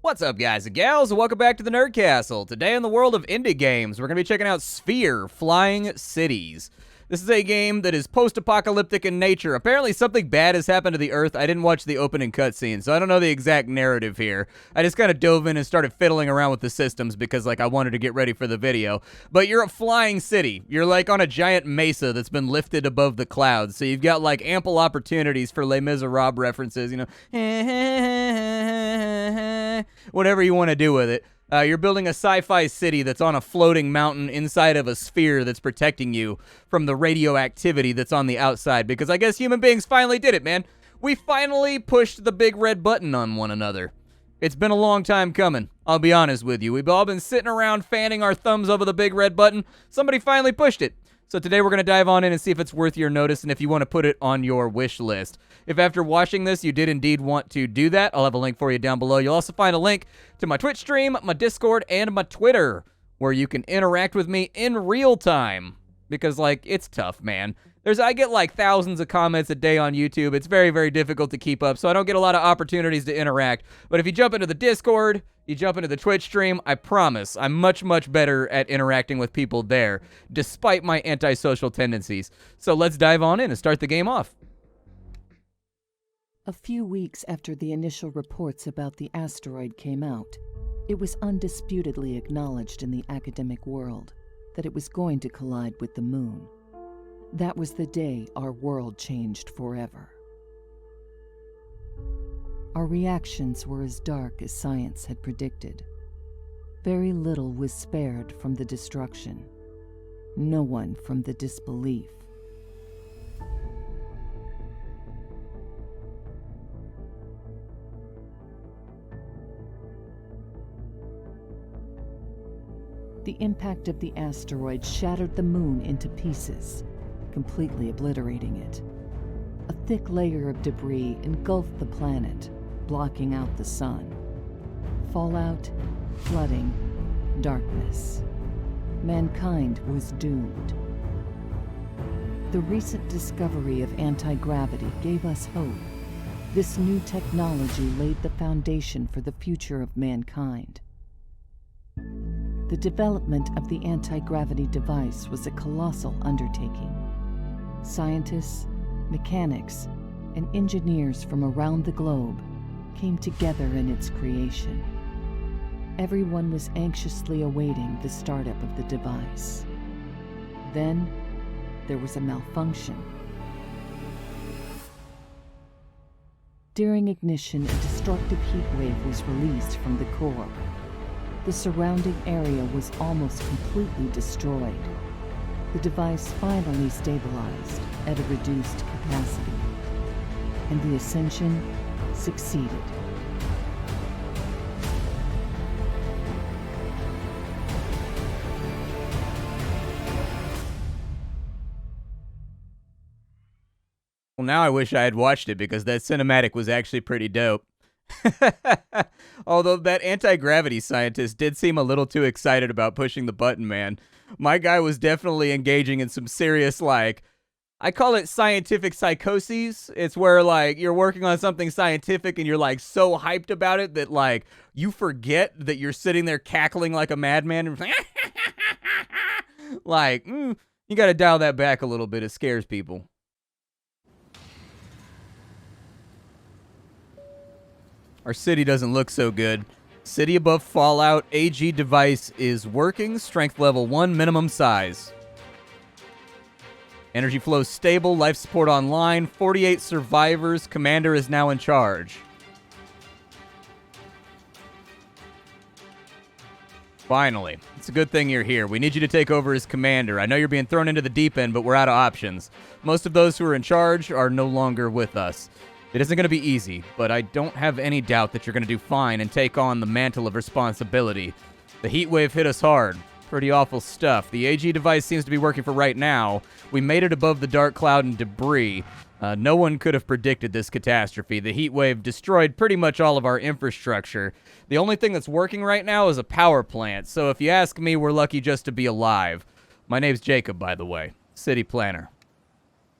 What's up, guys and gals? Welcome back to the Nerd Castle. Today in the world of indie games, we're going to be checking out Sphere Flying Cities. This is a game that is post-apocalyptic in nature. Apparently something bad has happened to the Earth. I didn't watch the opening cutscene, so I don't know the exact narrative here. I just kind of dove in and started fiddling around with the systems because, I wanted to get ready for the video. But you're a flying city. You're, on a giant mesa that's been lifted above the clouds. So you've got, ample opportunities for Les Miserables references, whatever you want to do with it. You're building a sci-fi city that's on a floating mountain inside of a sphere that's protecting you from the radioactivity that's on the outside, because I guess human beings finally did it, man. We finally pushed the big red button on one another. It's been a long time coming, I'll be honest with you. We've all been sitting around fanning our thumbs over the big red button. Somebody finally pushed it. So today we're going to dive on in and see if it's worth your notice and if you want to put it on your wish list. If after watching this you did indeed want to do that, I'll have a link for you down below. You'll also find a link to my Twitch stream, my Discord, and my Twitter, where you can interact with me in real time. Because, it's tough, man. I get, thousands of comments a day on YouTube. It's very, very difficult to keep up, so I don't get a lot of opportunities to interact. But if you jump into the Discord, you jump into the Twitch stream, I promise I'm much, much better at interacting with people there, despite my antisocial tendencies. So let's dive on in and start the game off. A few weeks after the initial reports about the asteroid came out, it was undisputedly acknowledged in the academic world that it was going to collide with the moon. That was the day our world changed forever. Our reactions were as dark as science had predicted. Very little was spared from the destruction, no one from the disbelief. The impact of the asteroid shattered the moon into pieces, completely obliterating it. A thick layer of debris engulfed the planet, blocking out the sun. Fallout, flooding, darkness. Mankind was doomed. The recent discovery of anti-gravity gave us hope. This new technology laid the foundation for the future of mankind. The development of the anti-gravity device was a colossal undertaking. Scientists, mechanics, and engineers from around the globe came together in its creation. Everyone was anxiously awaiting the startup of the device. Then, there was a malfunction. During ignition, a destructive heat wave was released from the core. The surrounding area was almost completely destroyed. The device finally stabilized at a reduced capacity, and the ascension succeeded. Well, now I wish I had watched it because that cinematic was actually pretty dope. Although that anti-gravity scientist did seem a little too excited about pushing the button, man. My guy was definitely engaging in some serious, I call it scientific psychoses. It's where, you're working on something scientific and you're, so hyped about it that, you forget that you're sitting there cackling like a madman. You gotta dial that back a little bit. It scares people. Our city doesn't look so good. City above Fallout. AG device is working. Strength level 1, minimum size. Energy flow stable. Life support online. 48 survivors. Commander is now in charge. Finally. It's a good thing you're here. We need you to take over as commander. I know you're being thrown into the deep end, but we're out of options. Most of those who are in charge are no longer with us. It isn't going to be easy, but I don't have any doubt that you're going to do fine and take on the mantle of responsibility. The heat wave hit us hard. Pretty awful stuff. The AG device seems to be working for right now. We made it above the dark cloud and debris. No one could have predicted this catastrophe. The heat wave destroyed pretty much all of our infrastructure. The only thing that's working right now is a power plant, so if you ask me, we're lucky just to be alive. My name's Jacob, by the way. City planner.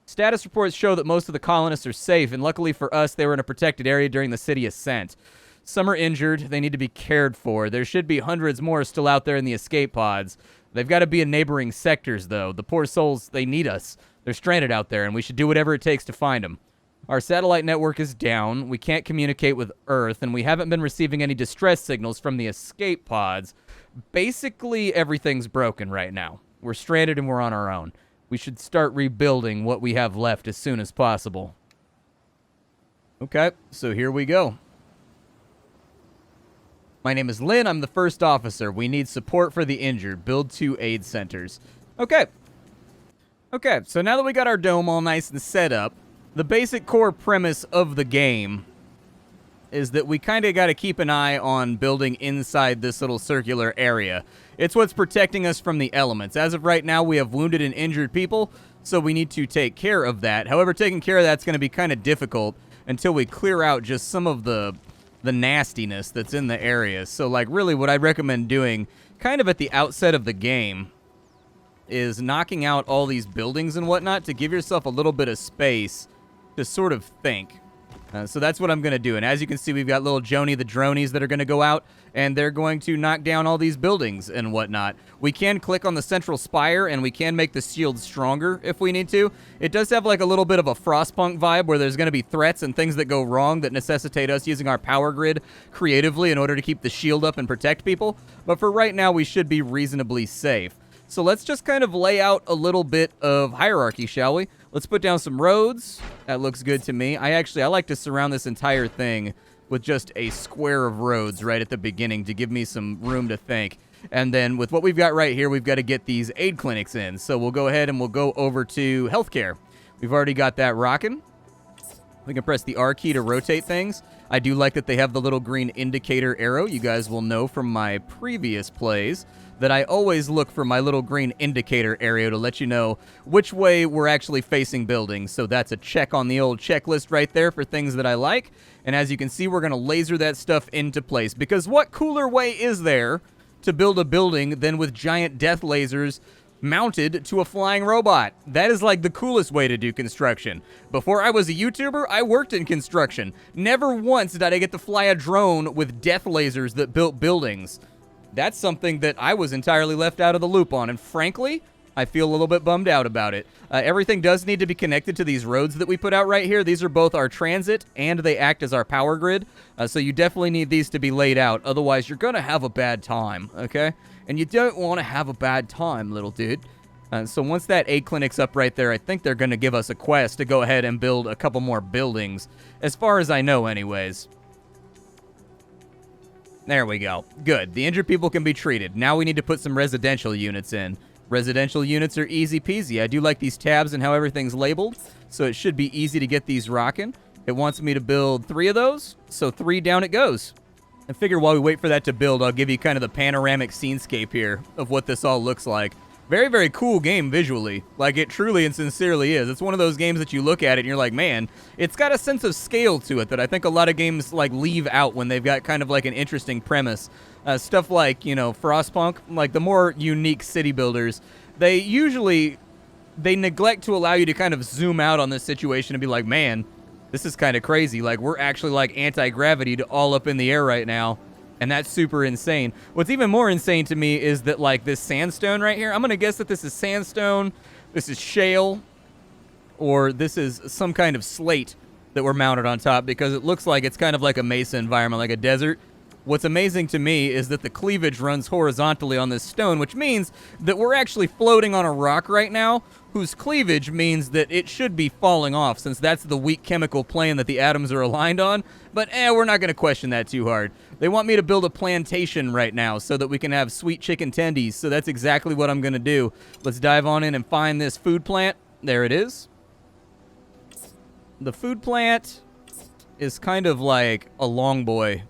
Status reports show that most of the colonists are safe, and luckily for us, they were in a protected area during the city ascent. Some are injured. They need to be cared for. There should be hundreds more still out there in the escape pods. They've got to be in neighboring sectors, though. The poor souls, they need us. They're stranded out there, and we should do whatever it takes to find them. Our satellite network is down. We can't communicate with Earth, and we haven't been receiving any distress signals from the escape pods. Basically, everything's broken right now. We're stranded and we're on our own. We should start rebuilding what we have left as soon as possible. Okay, so here we go. My name is Lynn. I'm the first officer. We need support for the injured. Build 2 aid centers. Okay. Okay, so now that we got our dome all nice and set up, the basic core premise of the game is that we kind of got to keep an eye on building inside this little circular area. It's what's protecting us from the elements. As of right now, we have wounded and injured people, so we need to take care of that. However, taking care of that's going to be kind of difficult until we clear out just some of the nastiness that's in the area. So, like, really what I recommend doing kind of at the outset of the game is knocking out all these buildings and whatnot to give yourself a little bit of space to sort of think. So that's what I'm going to do. And as you can see, we've got little Joni the dronies that are going to go out, and they're going to knock down all these buildings and whatnot. We can click on the central spire, and we can make the shield stronger if we need to. It does have like a little bit of a Frostpunk vibe where there's going to be threats and things that go wrong that necessitate us using our power grid creatively in order to keep the shield up and protect people. But for right now, we should be reasonably safe. So let's just kind of lay out a little bit of hierarchy, shall we? Let's put down some roads. That looks good to me. I like to surround this entire thing with just a square of roads right at the beginning to give me some room to think. And then with what we've got right here, we've got to get these aid clinics in. So we'll go ahead and we'll go over to healthcare. We've already got that rocking. We can press the R key to rotate things. I do like that they have the little green indicator arrow. You guys will know from my previous plays that I always look for my little green indicator arrow to let you know which way we're actually facing buildings. So that's a check on the old checklist right there for things that I like. And as you can see, we're going to laser that stuff into place. Because what cooler way is there to build a building than with giant death lasers mounted to a flying robot? That is like the coolest way to do construction. Before I was a YouTuber, I worked in construction. Never once did I get to fly a drone with death lasers that built buildings. That's something that I was entirely left out of the loop on, and frankly, I feel a little bit bummed out about it. Everything does need to be connected to these roads that we put out right here. These are both our transit, and they act as our power grid, so you definitely need these to be laid out. Otherwise, you're going to have a bad time, okay? And you don't want to have a bad time, little dude. So once that aid clinic's up right there, I think they're going to give us a quest to go ahead and build a couple more buildings, as far as I know anyways. There we go. Good. The injured people can be treated. Now we need to put some residential units in. Residential units are easy peasy. I do like these tabs and how everything's labeled, so it should be easy to get these rocking. It wants me to build 3 of those, so 3 down it goes. I figure while we wait for that to build, I'll give you kind of the panoramic scenescape here of what this all looks like. Very, very cool game visually. Like, it truly and sincerely is. It's one of those games that you look at it and you're like, man, it's got a sense of scale to it that I think a lot of games, like, leave out when they've got kind of, like, an interesting premise. Stuff like, you know, Frostpunk, like, the more unique city builders, they neglect to allow you to kind of zoom out on this situation and be like, man, this is kind of crazy. Like, we're actually, like, anti-gravity to all up in the air right now. And that's super insane. What's even more insane to me is that, like, this sandstone right here, I'm going to guess that this is sandstone, this is shale, or this is some kind of slate that we're mounted on top, because it looks like it's kind of like a mesa environment, like a desert. What's amazing to me is that the cleavage runs horizontally on this stone, which means that we're actually floating on a rock right now, whose cleavage means that it should be falling off, since that's the weak chemical plane that the atoms are aligned on. But we're not going to question that too hard. They want me to build a plantation right now so that we can have sweet chicken tendies, so that's exactly what I'm going to do. Let's dive on in and find this food plant. There it is. The food plant is kind of like a long boy.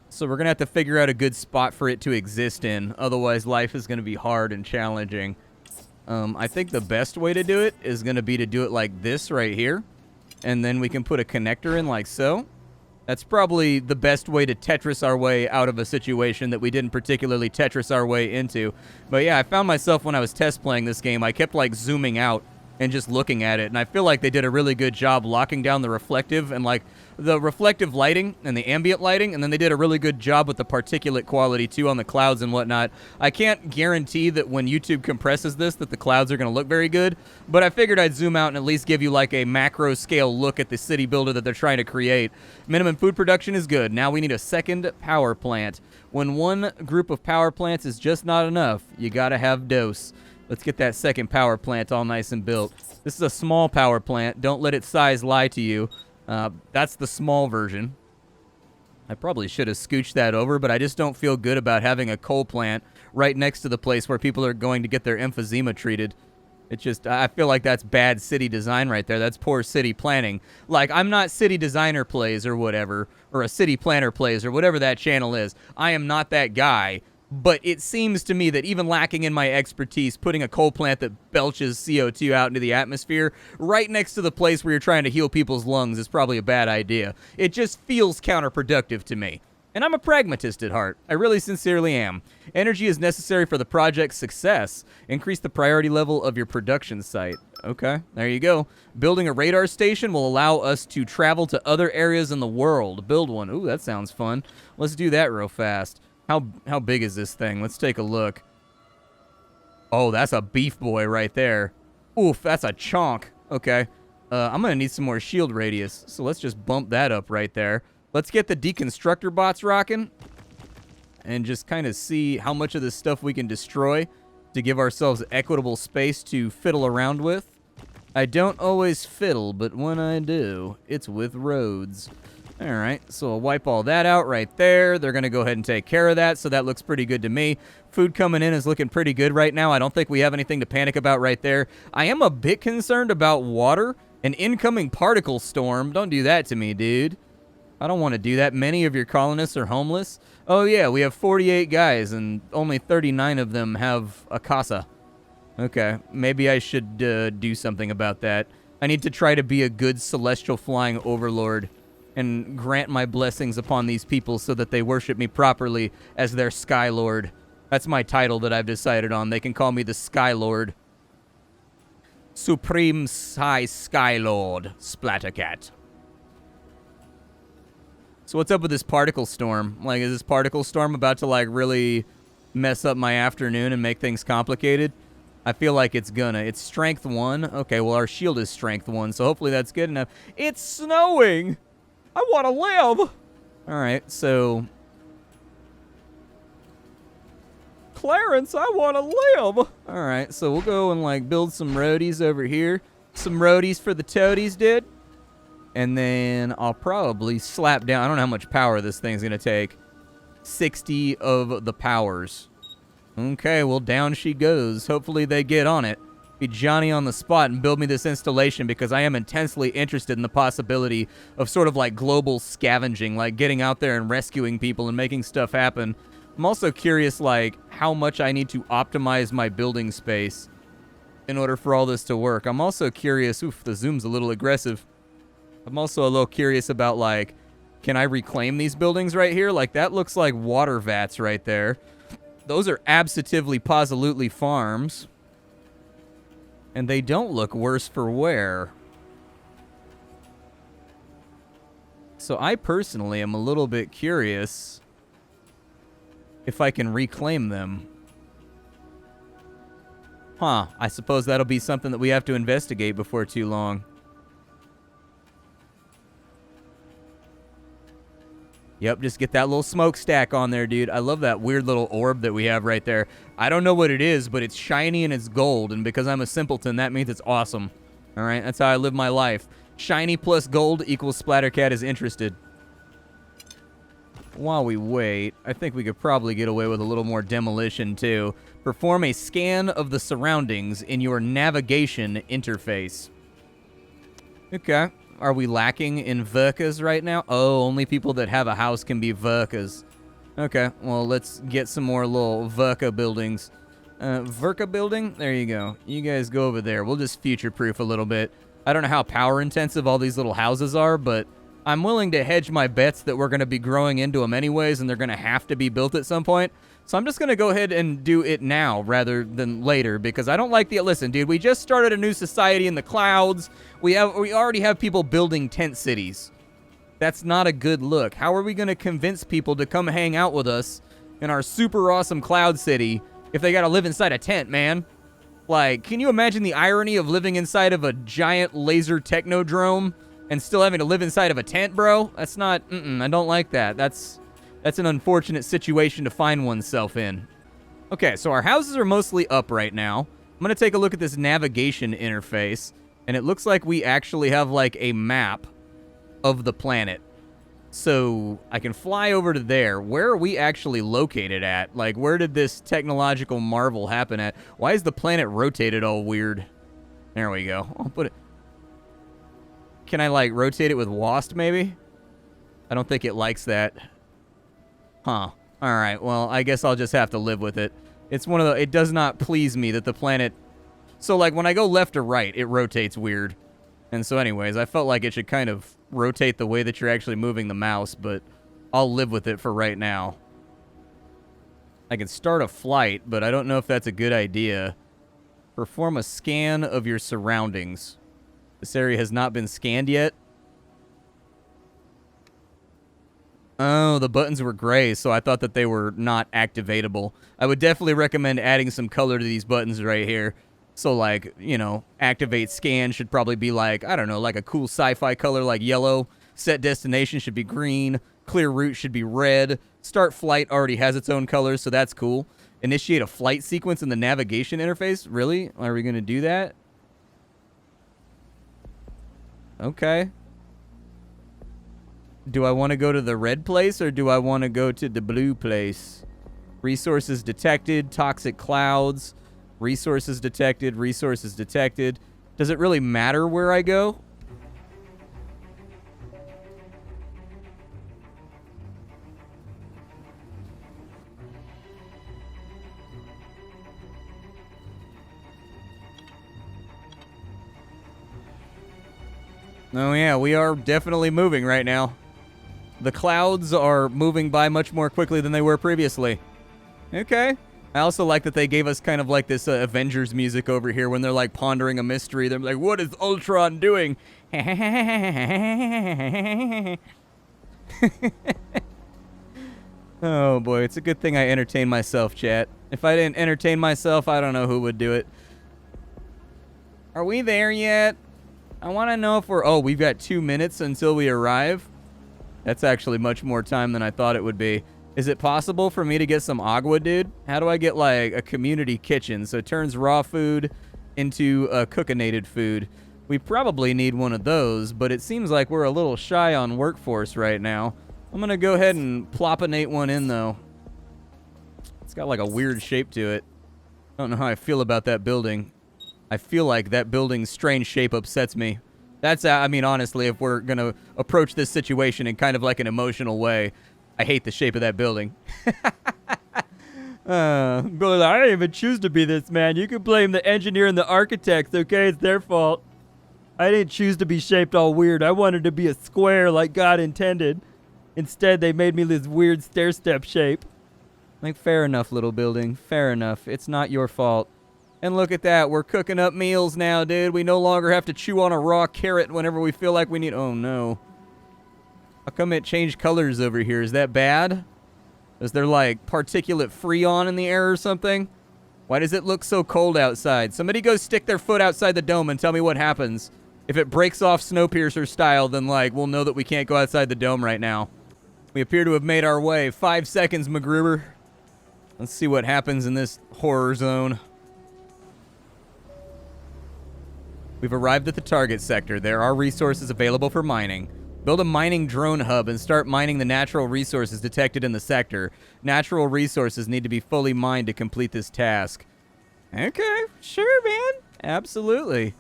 So we're going to have to figure out a good spot for it to exist in. Otherwise, life is going to be hard and challenging. I think the best way to do it is going to be to do it like this right here. And then we can put a connector in like so. That's probably the best way to Tetris our way out of a situation that we didn't particularly Tetris our way into. But yeah, I found myself when I was test playing this game, I kept like zooming out and just looking at it. And I feel like they did a really good job locking down the reflective and like the reflective lighting and the ambient lighting, and then they did a really good job with the particulate quality too on the clouds and whatnot. I can't guarantee that when YouTube compresses this that the clouds are going to look very good, but I figured I'd zoom out and at least give you like a macro scale look at the city builder that they're trying to create. Minimum food production is good. Now we need a second power plant. When one group of power plants is just not enough, you gotta have dose. Let's get that second power plant all nice and built. This is a small power plant. Don't let its size lie to you. That's the small version. I probably should have scooched that over, but I just don't feel good about having a coal plant right next to the place where people are going to get their emphysema treated. It's just, I feel like that's bad city design right there. That's poor city planning. Like, I'm not City Designer Plays or whatever, or a City Planner Plays or whatever that channel is. I am not that guy. But it seems to me that even lacking in my expertise, putting a coal plant that belches CO2 out into the atmosphere right next to the place where you're trying to heal people's lungs is probably a bad idea. It just feels counterproductive to me. And I'm a pragmatist at heart. I really sincerely am. Energy is necessary for the project's success. Increase the priority level of your production site. Okay, there you go. Building a radar station will allow us to travel to other areas in the world. Build one. Ooh, that sounds fun. Let's do that real fast. How big is this thing? Let's take a look. Oh, that's a beef boy right there. Oof, that's a chonk. Okay. I'm going to need some more shield radius, so let's just bump that up right there. Let's get the deconstructor bots rocking and just kind of see how much of this stuff we can destroy to give ourselves equitable space to fiddle around with. I don't always fiddle, but when I do, it's with roads. All right, so I'll wipe all that out right there. They're going to go ahead and take care of that, so that looks pretty good to me. Food coming in is looking pretty good right now. I don't think we have anything to panic about right there. I am a bit concerned about water. An incoming particle storm. Don't do that to me, dude. I don't want to do that. Many of your colonists are homeless. Oh, yeah, we have 48 guys, and only 39 of them have a casa. Okay, maybe I should do something about that. I need to try to be a good celestial flying overlord and grant my blessings upon these people so that they worship me properly as their Sky Lord. That's my title that I've decided on. They can call me the Sky Lord. Supreme Sky Lord, Splattercat. So what's up with this particle storm? Like, is this particle storm about to, like, really mess up my afternoon and make things complicated? I feel like it's gonna. It's strength 1. Okay, well, our shield is strength 1, so hopefully that's good enough. It's snowing! I want to live! Alright, so... Clarence, I want to live! Alright, so we'll go and, like, build some roadies over here. Some roadies for the toadies, dude. And then I'll probably slap down... I don't know how much power this thing's going to take. 60 of the powers. Okay, well, down she goes. Hopefully they get on it. Be Johnny on the spot and build me this installation because I am intensely interested in the possibility of sort of like global scavenging, like getting out there and rescuing people and making stuff happen. I'm also curious like how much I need to optimize my building space in order for all this to work. I'm also curious, oof, the zoom's a little aggressive. I'm also a little curious about like, can I reclaim these buildings right here? Like that looks like water vats right there. Those are absolutely positively farms. And they don't look worse for wear. So I personally am a little bit curious if I can reclaim them. Huh, I suppose that'll be something that we have to investigate before too long. Yep, just get that little smokestack on there, dude. I love that weird little orb that we have right there. I don't know what it is, but it's shiny and it's gold, and because I'm a simpleton, that means it's awesome. All right, that's how I live my life. Shiny plus gold equals Splattercat is interested. While we wait, I think we could probably get away with a little more demolition, too. Perform a scan of the surroundings in your navigation interface. Okay. Are we lacking in Verkas right now? Oh, only people that have a house can be Verkas. Okay, well, let's get some more little Verka buildings. Verka building? There you go. You guys go over there. We'll just future-proof a little bit. I don't know how power-intensive all these little houses are, but I'm willing to hedge my bets that we're going to be growing into them anyways, and they're going to have to be built at some point. So I'm just going to go ahead and do it now rather than later, because I don't like the... Listen, dude, we just started a new society in the clouds. We already have people building tent cities. That's not a good look. How are we going to convince people to come hang out with us in our super awesome cloud city if they got to live inside a tent, man? Like, can you imagine the irony of living inside of a giant laser technodrome and still having to live inside of a tent, bro? That's not... I don't like that. That's an unfortunate situation to find oneself in. Okay, so our houses are mostly up right now. I'm going to take a look at this navigation interface, and it looks like we actually have, like, a map of the planet. So I can fly over to there. Where are we actually located at? Like, where did this technological marvel happen at? Why is the planet rotated all weird? There we go. I'll put it... Can I, like, rotate it with WASD, maybe? I don't think it likes that. Huh. Alright, well, I guess I'll just have to live with it. It's one of the... It does not please me that the planet... So, like, when I go left or right, it rotates weird. And so anyways, I felt like it should kind of rotate the way that you're actually moving the mouse, but I'll live with it for right now. I can start a flight, but I don't know if that's a good idea. Perform a scan of your surroundings. This area has not been scanned yet. Oh, the buttons were gray, so I thought that they were not activatable. I would definitely recommend adding some color to these buttons right here. So, like, you know, activate scan should probably be like, I don't know, like a cool sci-fi color like yellow. Set destination should be green. Clear route should be red. Start flight already has its own colors, so that's cool. Initiate a flight sequence in the navigation interface? Really? Are we going to do that? Okay. Do I want to go to the red place or do I want to go to the blue place? Resources detected, toxic clouds, resources detected, resources detected. Does it really matter where I go? Oh yeah, we are definitely moving right now. The clouds are moving by much more quickly than they were previously. Okay. I also like that they gave us kind of like this Avengers music over here when they're like pondering a mystery. They're like, what is Ultron doing? Oh boy, it's a good thing I entertain myself, chat. If I didn't entertain myself, I don't know who would do it. Are we there yet? I want to know if we're... Oh, we've got 2 minutes until we arrive. That's actually much more time than I thought it would be. Is it possible for me to get some agua, dude? How do I get, like, a community kitchen? So it turns raw food into cookinated food. We probably need one of those, but it seems like we're a little shy on workforce right now. I'm going to go ahead and plopinate one in, though. It's got, like, a weird shape to it. I don't know how I feel about that building. I feel like that building's strange shape upsets me. That's, I mean, honestly, if we're going to approach this situation in kind of like an emotional way, I hate the shape of that building. But I didn't even choose to be this, man. You can blame the engineer and the architects, okay? It's their fault. I didn't choose to be shaped all weird. I wanted to be a square like God intended. Instead, they made me this weird stair-step shape. Like, fair enough, little building. Fair enough. It's not your fault. And look at that. We're cooking up meals now, dude. We no longer have to chew on a raw carrot whenever we feel like we need... Oh, no. How come it changed colors over here? Is that bad? Is there, like, particulate freon in the air or something? Why does it look so cold outside? Somebody go stick their foot outside the dome and tell me what happens. If it breaks off Snowpiercer style, then, like, we'll know that we can't go outside the dome right now. We appear to have made our way. 5 seconds, MacGruber. Let's see what happens in this horror zone. We've arrived at the target sector. There are resources available for mining. Build a mining drone hub and start mining the natural resources detected in the sector. Natural resources need to be fully mined to complete this task. Okay, sure, man. Absolutely.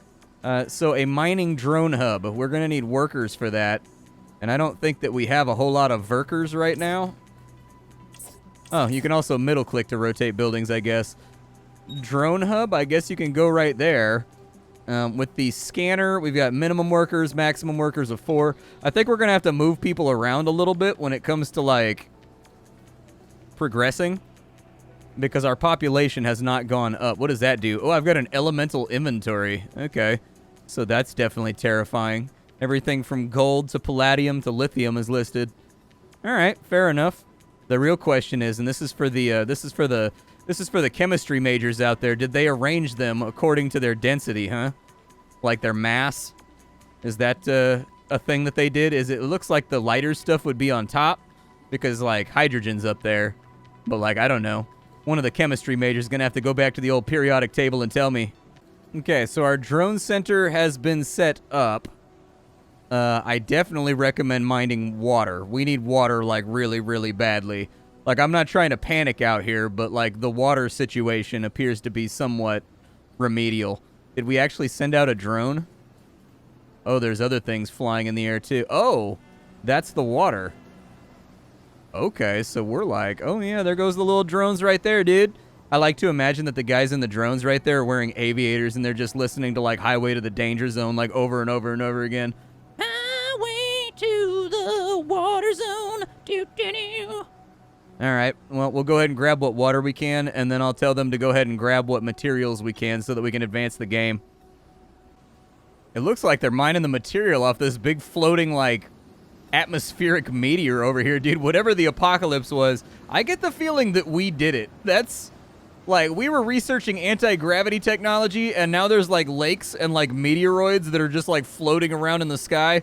So a mining drone hub. We're going to need workers for that. And I don't think that we have a whole lot of workers right now. Oh, you can also middle click to rotate buildings, I guess. Drone hub, I guess you can go right there. With the scanner, we've got minimum workers, maximum workers of 4. I think we're going to have to move people around a little bit when it comes to, like, progressing, because our population has not gone up. What does that do? Oh, I've got an elemental inventory. Okay. So that's definitely terrifying. Everything from gold to palladium to lithium is listed. All right, fair enough. The real question is, and this is for the chemistry majors out there, did they arrange them according to their density, huh? Like their mass? Is that a thing that they did? It looks like the lighter stuff would be on top because, like, hydrogen's up there. But, like, I don't know. One of the chemistry majors is going to have to go back to the old periodic table and tell me. Okay, so our drone center has been set up. I definitely recommend mining water. We need water, like, really, really badly. Like, I'm not trying to panic out here, but, like, the water situation appears to be somewhat remedial. Did we actually send out a drone? Oh, there's other things flying in the air, too. Oh, that's the water. Okay, so we're like, oh, yeah, there goes the little drones right there, dude. I like to imagine that the guys in the drones right there are wearing aviators, and they're just listening to, like, Highway to the Danger Zone, like, over and over and over again. Highway to the water zone. Doo-doo-doo. All right, well, we'll go ahead and grab what water we can, and then I'll tell them to go ahead and grab what materials we can so that we can advance the game. It looks like they're mining the material off this big floating, like, atmospheric meteor over here, dude. Whatever the apocalypse was, I get the feeling that we did it. That's, like, we were researching anti-gravity technology, and now there's, like, lakes and, like, meteoroids that are just, like, floating around in the sky.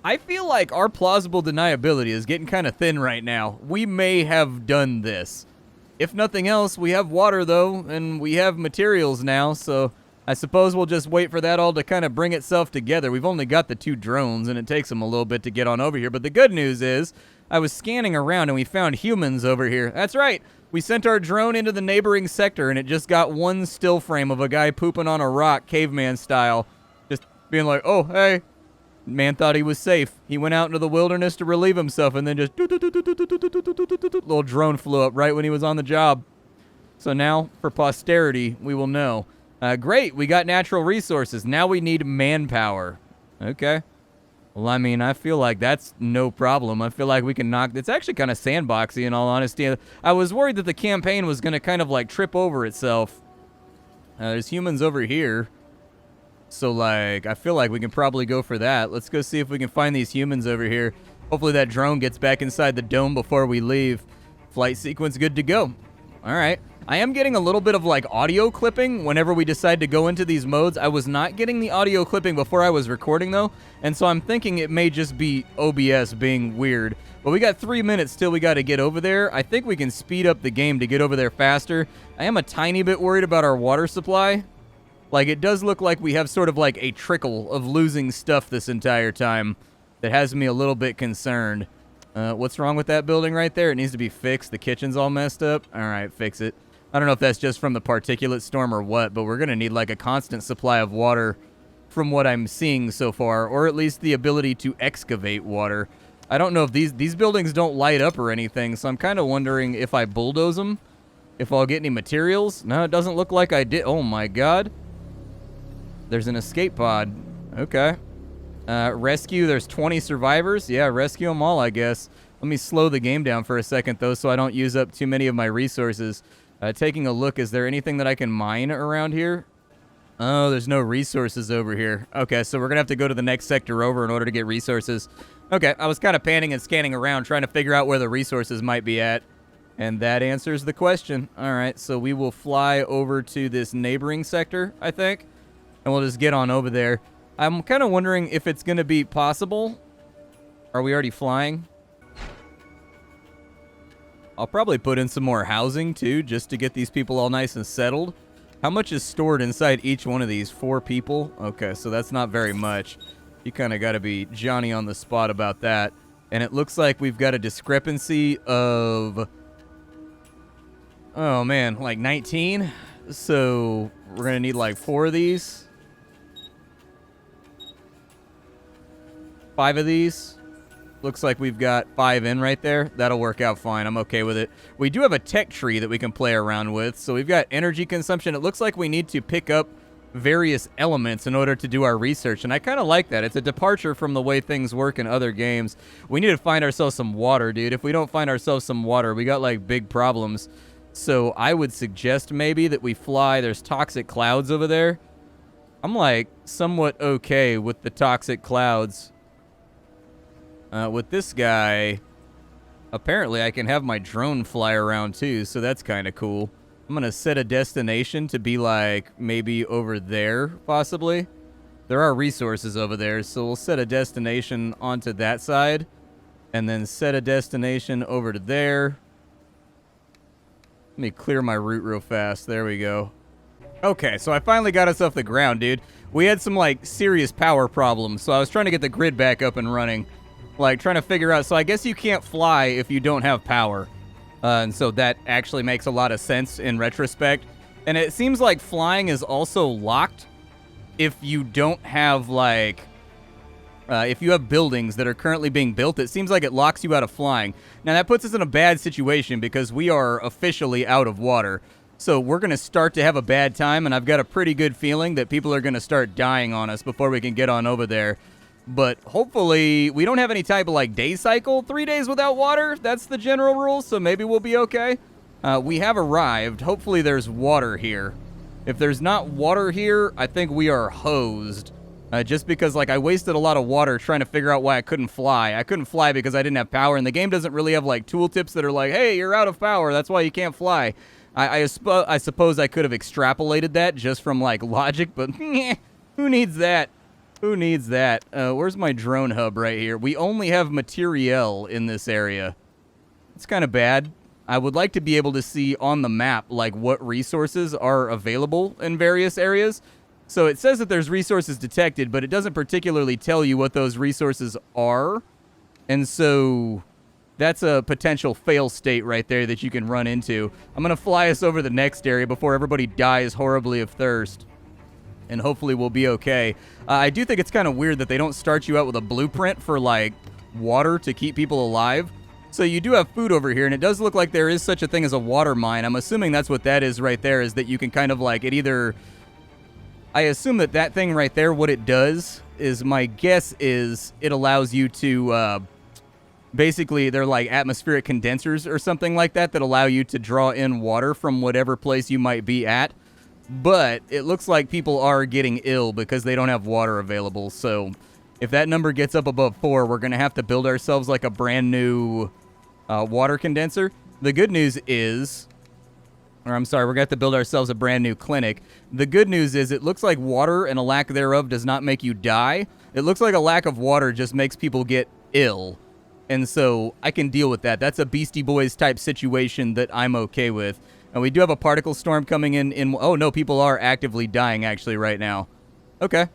I feel like our plausible deniability is getting kind of thin right now. We may have done this. If nothing else, we have water, though, and we have materials now, so I suppose we'll just wait for that all to kind of bring itself together. We've only got the 2 drones, and it takes them a little bit to get on over here. But the good news is, I was scanning around, and we found humans over here. That's right. We sent our drone into the neighboring sector, and it just got one still frame of a guy pooping on a rock, caveman style. Just being like, oh, hey. Man thought he was safe. He went out into the wilderness to relieve himself, and then just little drone flew up right when he was on the job. So now, for posterity, we will know. Great, we got natural resources. Now we need manpower. Okay. Well, I mean, I feel like that's no problem. I feel like we can knock... It's actually kind of sandboxy, in all honesty. I was worried that the campaign was going to kind of, like, trip over itself. There's humans over here. So, like, I feel like we can probably go for that. Let's go see if we can find these humans over here. Hopefully that drone gets back inside the dome before we leave. Flight sequence good to go. All right. I am getting a little bit of, like, audio clipping whenever we decide to go into these modes. I was not getting the audio clipping before I was recording, though, and so I'm thinking it may just be OBS being weird. But we got 3 minutes till we got to get over there. I think we can speed up the game to get over there faster. I am a tiny bit worried about our water supply. Like, it does look like we have sort of like a trickle of losing stuff this entire time that has me a little bit concerned. What's wrong with that building right there? It needs to be fixed. The kitchen's all messed up. All right, fix it. I don't know if that's just from the particulate storm or what, but we're going to need like a constant supply of water from what I'm seeing so far, or at least the ability to excavate water. I don't know if these buildings don't light up or anything, so I'm kind of wondering if I bulldoze them, if I'll get any materials. No, it doesn't look like I did. Oh my god. There's an escape pod. Okay. Rescue, there's 20 survivors. Yeah, rescue them all, I guess. Let me slow the game down for a second, though, so I don't use up too many of my resources. Taking a look, is there anything that I can mine around here? Oh, there's no resources over here. Okay, so we're going to have to go to the next sector over in order to get resources. Okay, I was kind of panning and scanning around, trying to figure out where the resources might be at. And that answers the question. All right, so we will fly over to this neighboring sector, I think. And we'll just get on over there. I'm kind of wondering if it's going to be possible. Are we already flying? I'll probably put in some more housing, too, just to get these people all nice and settled. How much is stored inside each one of these? 4 people? Okay, so that's not very much. You kind of got to be Johnny on the spot about that. And it looks like we've got a discrepancy of... oh, man, like 19? So we're going to need like 4 of these. 5 of these. Looks like we've got 5 in right there. That'll work out fine. I'm okay with it. We do have a tech tree that we can play around with. So we've got energy consumption. It looks like we need to pick up various elements in order to do our research, and I kind of like that. It's a departure from the way things work in other games. We need to find ourselves some water, dude. If we don't find ourselves some water, we got, like, big problems. So I would suggest maybe that we fly. There's toxic clouds over there. I'm, like, somewhat okay with the toxic clouds. With this guy, apparently I can have my drone fly around, too, so that's kind of cool. I'm going to set a destination to be, like, maybe over there, possibly. There are resources over there, so we'll set a destination onto that side. And then set a destination over to there. Let me clear my route real fast. There we go. Okay, so I finally got us off the ground, dude. We had some, like, serious power problems, so I was trying to get the grid back up and running. Like, trying to figure out... So I guess you can't fly if you don't have power. And so that actually makes a lot of sense in retrospect. And it seems like flying is also locked if you don't have, like... if you have buildings that are currently being built, it seems like it locks you out of flying. Now, that puts us in a bad situation because we are officially out of water. So we're going to start to have a bad time, and I've got a pretty good feeling that people are going to start dying on us before we can get on over there. But hopefully, we don't have any type of, like, day cycle. 3 days without water, that's the general rule, so maybe we'll be okay. We have arrived. Hopefully there's water here. If there's not water here, I think we are hosed. Just because, like, I wasted a lot of water trying to figure out why I couldn't fly. I couldn't fly because I didn't have power, and the game doesn't really have, like, tooltips that are like, hey, you're out of power, that's why you can't fly. I suppose I could have extrapolated that just from, like, logic, but who needs that? Who needs that? Where's my drone hub right here? We only have materiel in this area. It's kind of bad. I would like to be able to see on the map, like, what resources are available in various areas. So it says that there's resources detected, but it doesn't particularly tell you what those resources are. And so that's a potential fail state right there that you can run into. I'm going to fly us over the next area before everybody dies horribly of thirst. And hopefully we'll be okay. I do think it's kind of weird that they don't start you out with a blueprint for, like, water to keep people alive. So you do have food over here, and it does look like there is such a thing as a water mine. I'm assuming that's what that is right there, is that you can kind of, like, it either... I assume that that thing right there, what it does is, my guess is it allows you to... basically, they're like atmospheric condensers or something like that that allow you to draw in water from whatever place you might be at. But it looks like people are getting ill because they don't have water available. So if that number gets up above 4, we're going to have to build ourselves like a brand new water condenser. The good news is, or I'm sorry, we're going to have to build ourselves a brand new clinic. The good news is it looks like water and a lack thereof does not make you die. It looks like a lack of water just makes people get ill. And so I can deal with that. That's a Beastie Boys type situation that I'm okay with. And we do have a particle storm coming in. Oh, no, people are actively dying, actually, right now. Okay,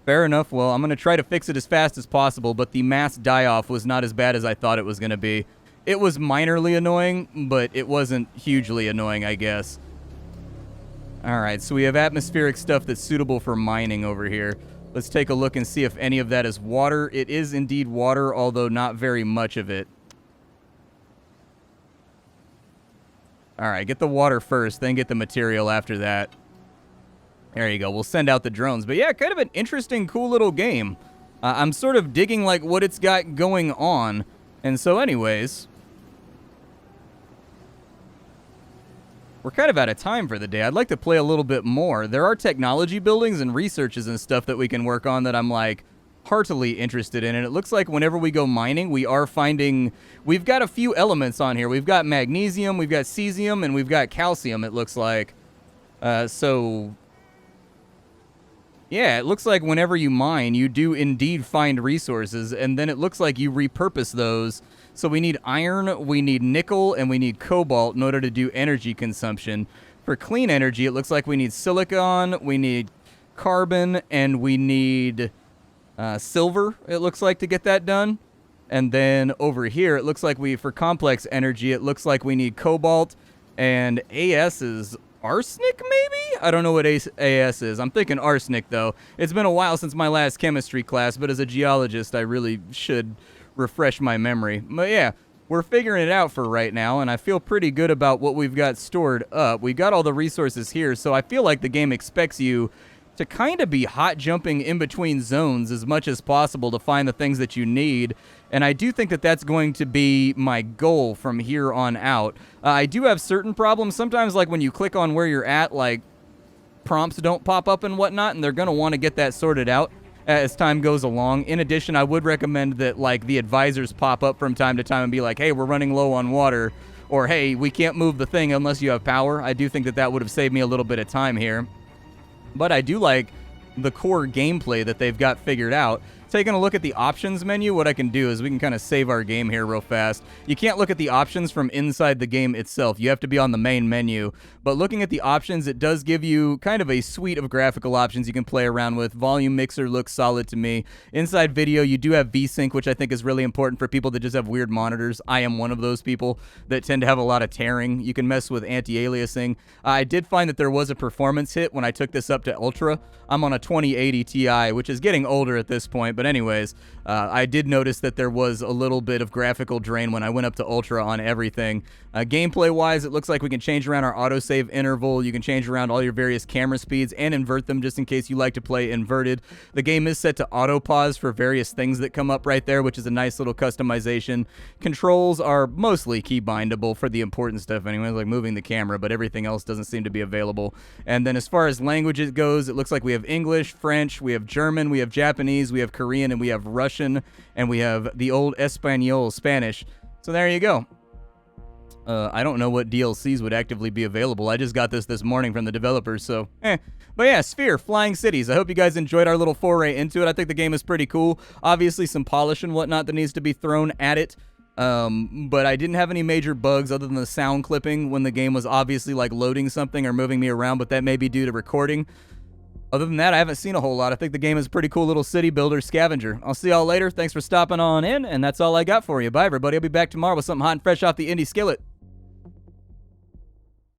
fair enough. Well, I'm going to try to fix it as fast as possible, but the mass die-off was not as bad as I thought it was going to be. It was minorly annoying, but it wasn't hugely annoying, I guess. All right, so we have atmospheric stuff that's suitable for mining over here. Let's take a look and see if any of that is water. It is indeed water, although not very much of it. All right, get the water first, then get the material after that. There you go. We'll send out the drones. But yeah, kind of an interesting, cool little game. I'm sort of digging like what it's got going on. And so anyways, we're kind of out of time for the day. I'd like to play a little bit more. There are technology buildings and researches and stuff that we can work on that I'm like heartily interested in. And it looks like whenever we go mining, we are finding... We've got a few elements on here. We've got magnesium, we've got cesium, and we've got calcium, it looks like. So... yeah, it looks like whenever you mine, you do indeed find resources, and then it looks like you repurpose those. So we need iron, we need nickel, and we need cobalt in order to do energy consumption. For clean energy, it looks like we need silicon, we need carbon, and we need silver, it looks like, to get that done. And then over here, it looks like for complex energy, it looks like we need cobalt, and AS is arsenic, maybe? I don't know what AS is. I'm thinking arsenic, though. It's been a while since my last chemistry class, but as a geologist, I really should refresh my memory. But yeah, we're figuring it out for right now, and I feel pretty good about what we've got stored up. We've got all the resources here, so I feel like the game expects you to kind of be hot jumping in between zones as much as possible to find the things that you need. And I do think that that's going to be my goal from here on out. I do have certain problems. Sometimes, like when you click on where you're at, like prompts don't pop up and whatnot, and they're going to want to get that sorted out as time goes along. In addition, I would recommend that like the advisors pop up from time to time and be like, hey, we're running low on water, or hey, we can't move the thing unless you have power. I do think that that would have saved me a little bit of time here. But I do like the core gameplay that they've got figured out. Taking a look at the options menu, what I can do is we can kind of save our game here real fast. You can't look at the options from inside the game itself. You have to be on the main menu. But looking at the options, it does give you kind of a suite of graphical options you can play around with. Volume mixer looks solid to me. Inside video, you do have VSync, which I think is really important for people that just have weird monitors. I am one of those people that tend to have a lot of tearing. You can mess with anti-aliasing. I did find that there was a performance hit when I took this up to Ultra. I'm on a 2080 Ti, which is getting older at this point, but anyways, I did notice that there was a little bit of graphical drain when I went up to Ultra on everything. Gameplay-wise, it looks like we can change around our autosave interval. You can change around all your various camera speeds and invert them just in case you like to play inverted. The game is set to auto-pause for various things that come up right there, which is a nice little customization. Controls are mostly key-bindable for the important stuff anyway, like moving the camera, but everything else doesn't seem to be available. And then as far as languages goes, it looks like we have English, French, we have German, we have Japanese, we have Korean, and we have Russian, and we have the old Espanol, Spanish. So there you go. I don't know what DLCs would actively be available. I just got this morning from the developers, so But yeah, Sphere, Flying Cities. I hope you guys enjoyed our little foray into it. I think the game is pretty cool. Obviously, some polish and whatnot that needs to be thrown at it. But I didn't have any major bugs other than the sound clipping when the game was obviously like loading something or moving me around, but that may be due to recording. Other than that, I haven't seen a whole lot. I think the game is a pretty cool little city builder scavenger. I'll see y'all later. Thanks for stopping on in, and that's all I got for you. Bye, everybody. I'll be back tomorrow with something hot and fresh off the indie skillet.